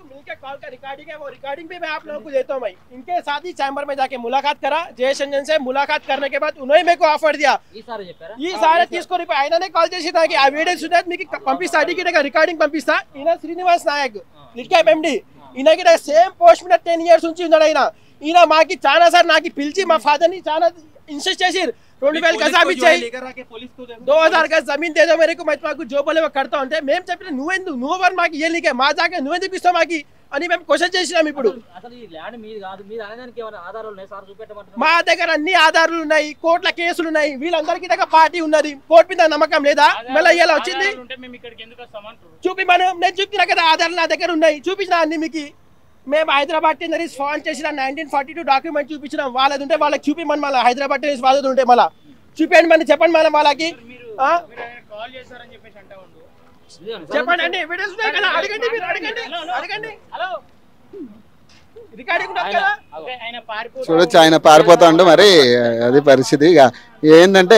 मिलके कॉल का रिकॉर्डिंग है, वो रिकॉर्डिंग भी मैं आप लोगों को देता हूँ भाई। इनके साथ ही चैम्बर में जाके मुलाकात करा, जयेश रंजन से मुलाकात करने के बाद उन्होंने मेरे को ऑफर दिया ఈ సారే తీసుకొని ఆయననే కాల్ చేసి నాకు ఆ వీడియో సుధాత్ మీకు పంపిస్తా అడిగిన రికార్డింగ్ పంపిస్తా ఈయన శ్రీనివాస్ నాయక్ లిట్క్యాప్ ఎండి ఈయనకి సేమ్ పోస్ట్ మీద 10 years నుంచి ఉన్నాడు ఈయన మాకి చాలా సార్ నాకు పిలిచి మా ఫాదర్ ని చాలా ఇన్సిస్ట్ చేసిరు 2000 గజ అవి చేయి 2000 గజ జమీన్ దే దో मेरे को मैं आपको जो बोले वो करता हूं మేము చెప్పిన నువ్వు మాకి ఇయలికే మా జాగా నువ్వెందుకు ఇస్తావు మాకి అని మేము క్వశ్చన్ చేసినాం ఇప్పుడు అసలు ఈ ల్యాండ్ మీది కాదు మీరు అనడానికి ఏమైనా ఆధారాలు ఉన్నాయి సార్ చూపెట్టమంటారు మా దగ్గర అన్ని ఆధారాలు ఉన్నాయి కోర్టుల కేసులు ఉన్నాయి వీళ్ళందరికీ దగ్గర పార్టీ ఉన్నది కోర్టు మీద నమ్మకం లేదా మళ్ళీ ఇలా వచ్చింది చూపి నేను చూపినా కదా ఆధారాలు నా దగ్గర ఉన్నాయి చూపించిన అన్ని మీకు మేము హైదరాబాద్ టెండరీస్ ఫాన్ చేసిన 1942 డాక్యుమెంట్ చూపించినాం వాళ్ళది ఉంటే వాళ్ళకి చూపిమని మళ్ళీ హైదరాబాద్ టెండరీస్ వాళ్ళది ఉంటే మళ్ళీ చూపించండి మళ్ళీ చెప్పండి మళ్ళీ వాళ్ళకి చెప్పండి అండి వీడియోస్ ఉన్నాయి కదా అడగండి మీరు అడగండి హలో రికార్డింగ్ ఉంది కదా చూడొచ్చు ఆయన పారిపోతాడు మరి అది పరిస్థితి ఇక ఏంటంటే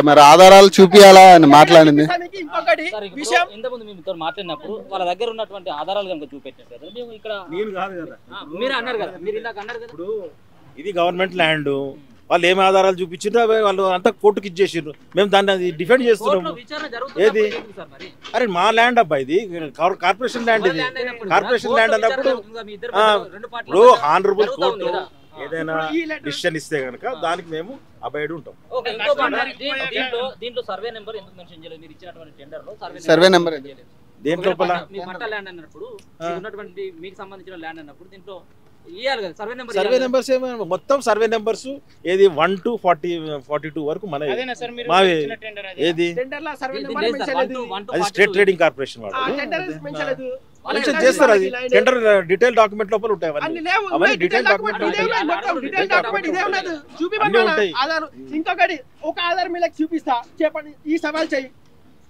మరి ఆధారాలు చూపియాలా అని మాట్లాడింది ఇంకొకటి విషయం ఇంతకుముందు మీతో మాట్లాడినప్పుడు వాళ్ళ దగ్గర ఉన్నటువంటి ఆధారాలు కనుక చూపెట్టారు కదా మేము ఇక్కడ నేను కాదు కదా మీరు అన్నారు కదా మీరు ఇందాక అన్నారు కదా ఇప్పుడు ఇది గవర్నమెంట్ ల్యాండ్ వాళ్ళు ఏం ఆధారాలు చూపించారు వాళ్ళు అంతా కోర్టుకి ఇచ్చేసారు మేము దాన్ని డిఫెండ్ చేస్తున్నాము ఏది అరే మా ల్యాండ్ అబ్బా ఇది కార్పొరేషన్ ల్యాండ్ ఇది కార్పొరేషన్ ల్యాండ్ అన్నప్పుడు ఇప్పుడు ఆనరబుల్ కోర్టు ఏదైనా డిసిషన్ ఇస్తే కనుక దానికి మేము అబైడ్ ఉంటాం దీంట్లో సర్వే నెంబర్ ఎందుకు మెన్షన్ చేయలేదు మీరు ఇచ్చినటువంటి టెండర్ లో సర్వే నెంబర్ దేంట్లో మీ పంట ల్యాండ్ అన్నప్పుడు ఉన్నటువంటి మీకు సంబంధించిన ల్యాండ్ అన్నప్పుడు దీంట్లో సర్వే నెంబర్స్ మొత్తం సర్వే నెంబర్స్ ఏది 1 to 42 వరకు మన ఏది అది స్టేట్ ట్రేడింగ్ కార్పొరేషన్ వాళ్ళు చేస్తారు అది టెండర్ డీటెయిల్ డాక్యుమెంట్ లోపల ఉంటాయి అవన్నీ డీటెయిల్ డాక్యుమెంట్ ఉంటాయి. ఇంకొకటి ఒక ఆధార్ మీద చూపిస్తా చెప్పండి ఈ సవాల్ చెయ్యి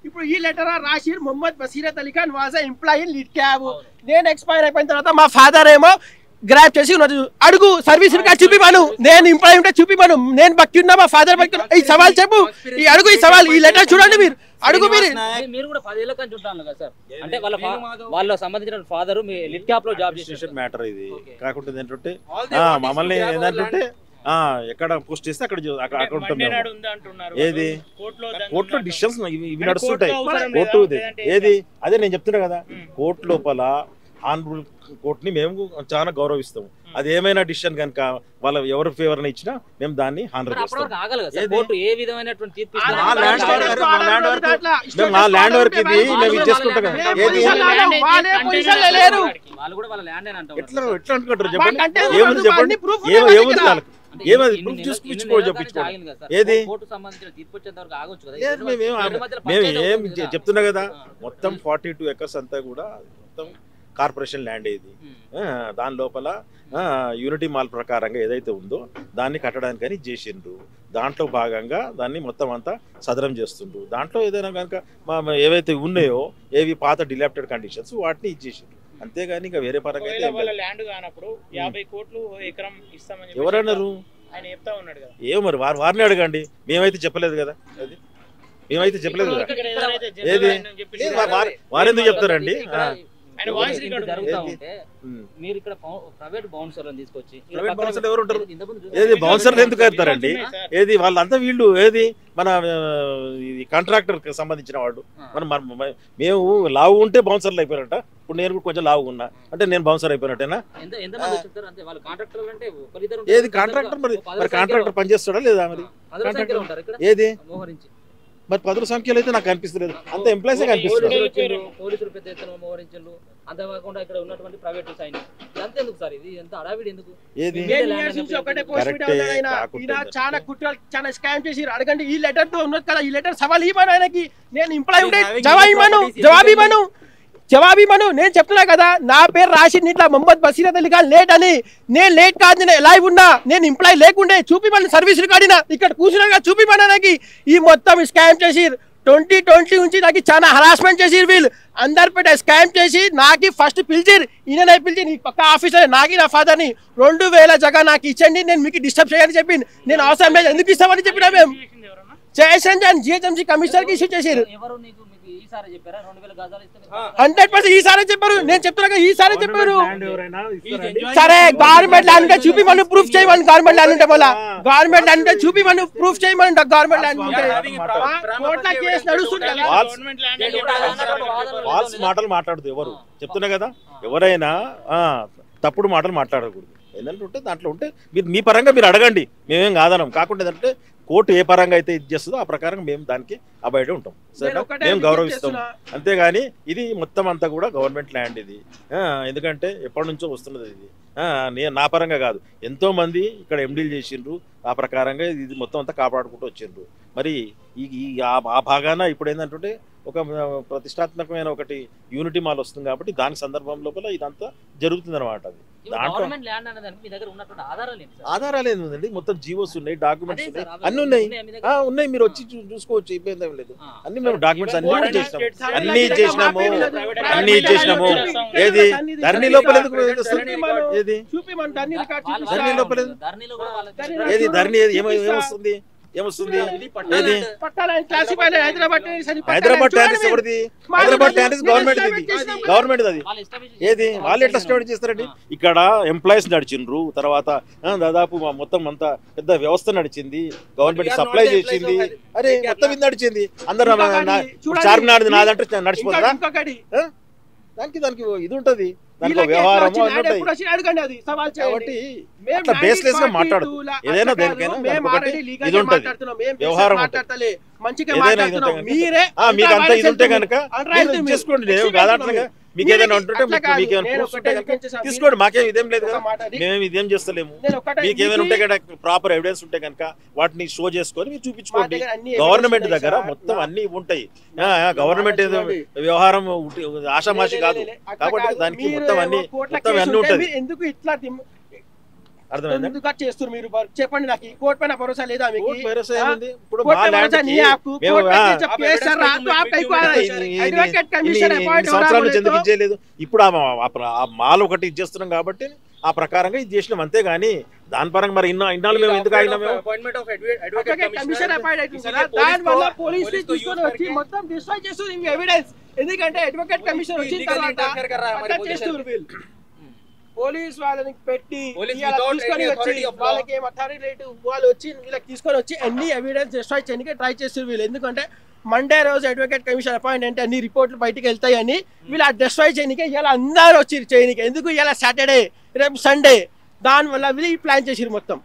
ఇప్పుడు ఈ లెటర్ రాసిర్ Mohammed Basirat Ali Khan was employee lead cab నేను ఎక్స్పైర్ అయిపోయిన తర్వాత మా ఫాదర్ ఏమో గ్రాప్ చేసి అడుగు సర్వీస్ రికార్డ్ చూపిమను నేను ఎంప్లాయీ ఉంటే చూపిమను నేను బక్కి ఉన్నా మా ఫాదర్ బక్కి ఈ సవాల్ చెప్పు ఈ అడుగు ఈ సవాల్ ఈ లెటర్ చూడండి మీరు అడుగు మీరు కూడా 10 ఏళ్ల నుంచి ఉంటాను కదా సార్ అంటే వాళ్ళ సంబంధించిన ఫాదర్ మీ లిడ్ క్యాప్ లో జాబ్ చేసే మ్యాటర్ ఇది కాకుండా ఏంటంటే మమ్మల్ని ఏంటంటే ఎక్కడ పోస్ట్ చేస్తే అక్కడ ఉంటాం ఏది కోర్టులో డిసిషన్స్ ఇవి నడుస్తుంటాయి కోర్టు ఏది అదే నేను చెప్తున్నా కదా కోర్టు లోపల ఆనరబుల్ కోర్టుని మేము చాలా గౌరవిస్తాము అది ఏమైనా డిసిషన్ కనుక వాళ్ళ ఎవరి ఫేవర్ ఇచ్చినా మేము దాన్ని హానర్ చేస్తాం మా ల్యాండ్ వరకు ఇది మేము ఇచ్చేసుకుంటాం కదా ఎట్లా అనుకుంటారు చెప్పండి ఏముంది చెప్పండి ఏముంది వాళ్ళకి ఏమది ప్రూఫ్ చూపించుకోవాలి చెప్పించుకోవాలి ఏది మేము ఏం చెప్తున్నా కదా మొత్తం 42 acres అంతా కూడా మొత్తం కార్పొరేషన్ ల్యాండ్ ఇది దాని లోపల యూనిటీ మాల్ ప్రకారంగా ఏదైతే ఉందో దాన్ని కట్టడానికని చేసిండ్రు దాంట్లో భాగంగా దాన్ని మొత్తం అంతా సదరం చేస్తుండ్రు దాంట్లో ఏదైనా కనుక ఏవైతే ఉన్నాయో ఏవి పాత డిలాప్టెడ్ కండిషన్స్ వాటిని ఇచ్చేసిండ్రు అంతేగాని ఇంకా వేరే పరంగా ఎవరన్నారు ఏమో మరి వారిని అడగండి మేమైతే చెప్పలేదు కదా అది మేమైతే చెప్పలేదు కదా ఏది వారెందుకు చెప్తారండి మీరు ఇక్కడ ప్రైవేట్ బౌన్సర్లను తీసుకొచ్చి ఎవరు ఉంటారు ఏది బౌన్సర్లు ఎందుకు అవుతారండి ఏది వాళ్ళంతా వీళ్ళు ఏది మన కాంట్రాక్టర్ కి సంబంధించిన వాడు మేము లావు ఉంటే బౌన్సర్లు అయిపోయారట ఇప్పుడు నేను కొంచెం లావు ఉన్నా అంటే నేను బౌన్సర్ అయిపోయినట్టేనా ఏది కాంట్రాక్టర్ మరి కాంట్రాక్టర్ పనిచేస్తాడా లేదా మరి ఏది మరి 10 సంఖ్యలో అయితే నాకు కనిపిస్తలేదు అంత ఎంప్లాయీస్ కనిపిస్తున్నారు పోలీసులు పెద్ద ఎత్తున మోహరించారు అంతేకాకుండా ఇక్కడ ఉన్నటువంటి ప్రైవేట్ సైన్యం అంతెందుకు సార్ ఇది ఎంత అడావిడి ఎందుకు చాలా కుట్రలు చాలా స్కామ్ చేసి అడగండి ఈ లెటర్ తో ఉన్నది కదా ఈ లెటర్ సవాల్ ఇవ్వను ఆయనకి నేను ఎంప్లాయీ ఉంటే జవాబు ఇవ్వను నేను చెప్తున్నా కదా నా పేరు రాసి ఇట్లా మొహమ్మద్ బసీరత్ అలీ ఖాన్ లేట్ అని నేను లేట్ కాదు నేను లైవ్ ఉన్నా నేను ఎంప్లాయీ లేకుండే చూపిమని సర్వీస్ రికార్డినా ఇక్కడ కూర్చున్నా చూపిమని నాకు ఈ మొత్తం స్కామ్ చేసి 2020 నుంచి నాకు చాలా హరాస్మెంట్ చేసి వీళ్ళు అందరి పెట్టే స్కామ్ చేసి నాకు ఫస్ట్ పిలిచిరు ఈయన పిలిచి నీ పక్క ఆఫీసర్ నాకు నా ఫాదర్ని 2000 జగ నాకు ఇచ్చండి నేను మీకు డిస్టర్బ్ చేయని చెప్పి నేను అవసరం లేదు ఎందుకు ఇస్తామని చెప్పినా మేము జయశంజన్ జిహెచ్ఎంసీ కమిషనర్ కి ఇష్యూ చేశారు. ఎవరు నీకు మీకు ఈసారి చెప్పారా 2000 గజాలు ఇస్తే 100% ఈసారి చెప్పారు. నేను చెప్తున్నా ఈసారి చెప్పారు. సరే గవర్నమెంట్ ల్యాండ్ ఉంటే చూపి మనం ప్రూఫ్ చేయమని, గవర్నమెంట్ ల్యాండ్ ఉంటే మళ్ళీ గవర్నమెంట్ ల్యాండ్ ఉంటే చూపి మనం ప్రూఫ్ చేయమని, గవర్నమెంట్ ల్యాండ్ ఉంటే కోర్టులో కేసు నడుస్తుంది కదా. ఫాల్స్ మాటలు మాట్లాడదు ఎవరు, చెప్తున్నా కదా. ఎవరైనా తప్పుడు మాటలు మాట్లాడకూడదు. ఏంటంటే ఉంటే దాంట్లో ఉంటే మీరు మీ పరంగా మీరు అడగండి, మేమేం కాదనం. కాకుండా ఏంటంటే కోర్టు ఏ పరంగా అయితే ఇది చేస్తుందో ఆ ప్రకారం మేము దానికి అబైడ్ ఉంటాం, సరే మేము గౌరవిస్తాం. అంతేగాని ఇది మొత్తం అంతా కూడా గవర్నమెంట్ ల్యాండ్ ఇది. ఎందుకంటే ఎప్పటి నుంచో వస్తున్నది ఇది. నేను నా పరంగా కాదు, ఎంతో మంది ఇక్కడ ఎండీలు చేసిండ్రు, ఆ ప్రకారంగా ఇది మొత్తం అంతా కాపాడుకుంటూ వచ్చిండ్రు. మరి ఈ ఆ భాగాన ఇప్పుడు ఏంటంటే ఒక ప్రతిష్టాత్మకమైన ఒకటి యూనిటీ మాల్ వస్తుంది కాబట్టి దాని సందర్భం లోపల ఇదంతా జరుగుతుంది అనమాట. అది దాంట్లో ఆధారాలు ఏంటండి, మొత్తం జీవోస్ ఉన్నాయి, డాక్యుమెంట్స్ ఉన్నాయి, అన్ని ఉన్నాయి. మీరు వచ్చి చూసుకోవచ్చు, ఇబ్బంది ఏం లేదు. అన్ని మేము డాక్యుమెంట్స్ అన్ని ఇచ్చేసినాము. ఏది ధరణి లోపల ఏది ధరణి లోపల ఏది ధరణి ఏమొస్తుంది ఏది హైదరాబాద్ ట్యానిస్ ఎవరిది? హైదరాబాద్ ట్యానిస్ గవర్నమెంట్ అది. ఏది వాళ్ళు ఎట్లా స్టార్ట్ చేస్తారండి? ఇక్కడ ఎంప్లాయీస్ నడిచిండ్రు, తర్వాత దాదాపు మొత్తం అంతా పెద్ద వ్యవస్థ నడిచింది, గవర్నమెంట్ సప్లై చేసింది. అరే మొత్తం ఇది నడిచింది. అందరూ చార్మినార్ నాదంటే నడిచిపోతారా? దానికి ఇది ఉంటది, దానికి వ్యవహారం కాబట్టి అట్లా బేస్లెస్ గా మాట్లాడదు. ఏదైనా దేనికైనా ఇది ఉంటది, వ్యవహారం మీకు అంతా ఇది ఉంటే కనుక చేసుకోండి. నేను కాదంటున్నా, మీకు ఏదైనా ఉంటుంటే తీసుకోండి, మాకేం ఇదేం లేదు కదా, మేమేమి ఇదేం చేస్తలేము. మీకు ఏమైనా ఉంటే కనుక ప్రాపర్ ఎవిడెన్స్ ఉంటే కనుక వాటిని షో చేసుకొని మీరు చూపించుకోండి. గవర్నమెంట్ దగ్గర మొత్తం అన్ని ఉంటాయి. గవర్నమెంట్ వ్యవహారం ఆషామాషి కాదు కాబట్టి దానికి మొత్తం అన్ని ఉంటది. అర్థమైందా? చేస్తారు మీరు చెప్పండి, నాకు కోర్టు పైన భరోసా లేదా? మీకు సంవత్సరాల నుంచి ఎందుకు ఇచ్చేయలేదు? ఇప్పుడు ఆ మాల్ ఒకటి ఇచ్చేస్తున్నాం కాబట్టి ఆ ప్రకారంగా ఇది చేసినాం, అంతేగాని దాని పరంగా మరి ఇన్నాళ్ళు మేము ఎందుకు ఆగినాం? ఎందుకంటే అడ్వకేట్ కమిషన్ వచ్చిన తర్వాత పోలీస్ వాళ్ళని పెట్టి తీసుకొని వచ్చి వాళ్ళకి ఏం అథారిటీ వాళ్ళు వచ్చి వీళ్ళకి తీసుకొని వచ్చి అన్ని ఎవిడెన్స్ డిస్ట్రాయ్ చేయడానికి ట్రై చేస్తారు వీళ్ళు. ఎందుకంటే మండే రోజు అడ్వకేట్ కమిషన్ అపాయింట్ అంటే అన్ని రిపోర్ట్లు బయటకు వెళ్తాయని వీళ్ళు ఆ డిస్ట్రాయ్ చేయడానికి ఇలా అందరూ వచ్చి చేయడానికి. ఎందుకు ఇలా సాటర్డే రేపు సండే, దానివల్ల వీళ్ళు ప్లాన్ చేసిరు మొత్తం.